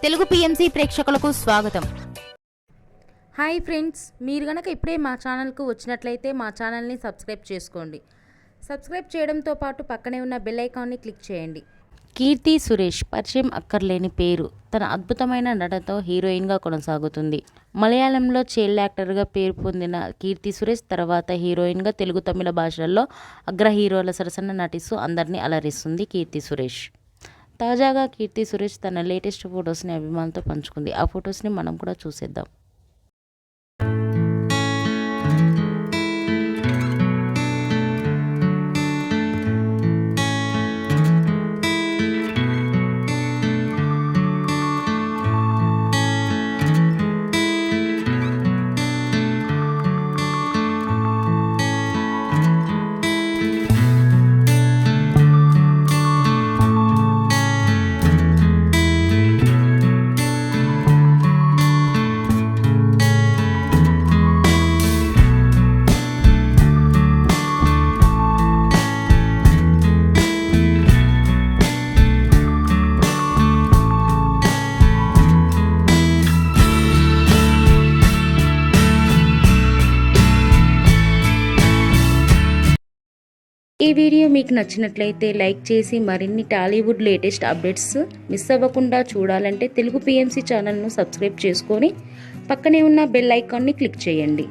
Telugu PMC ప్రేక్షకులకు స్వాగతం. Hi friends, మీరు గనక ఇప్పుడే మా ఛానల్కు వచ్చినట్లయితే మా ఛానల్ని సబ్స్క్రైబ్ చేసుకోండి. సబ్స్క్రైబ్ చేయడంతో పాటు పక్కనే ఉన్న బెల్ ఐకాన్ని క్లిక్ చేయండి. కీర్తి సురేష్ పరిచయం అక్కర్లేని పేరు. తన అద్భుతమైన నటనతో హీరోయిన్గా కొనసాగుతుంది. మలయాళంలో చైల్డ్ యాక్టర్గా పేరు పొందిన కీర్తి సురేష్ తర్వాత హీరోయిన్గా తెలుగు, తమిళ భాషల్లో అగ్ర హీరోల సరసన నటిస్తూ అందరినీ అలరిస్తుంది కీర్తి సురేష్. తాజాగా కీర్తి సురేష్ తన లేటెస్ట్ ఫొటోస్ని అభిమానులతో పంచుకుంది. ఆ ఫొటోస్ని మనం కూడా చూసేద్దాం. ఈ వీడియో మీకు నచ్చినట్లయితే లైక్ చేసి మరిన్ని టాలీవుడ్ లేటెస్ట్ అప్డేట్స్ మిస్ అవ్వకుండా చూడాలంటే తెలుగు పిఎంసి ఛానల్ను సబ్స్క్రైబ్ చేసుకొని పక్కనే ఉన్న బెల్ ఐకాన్ని క్లిక్ చేయండి.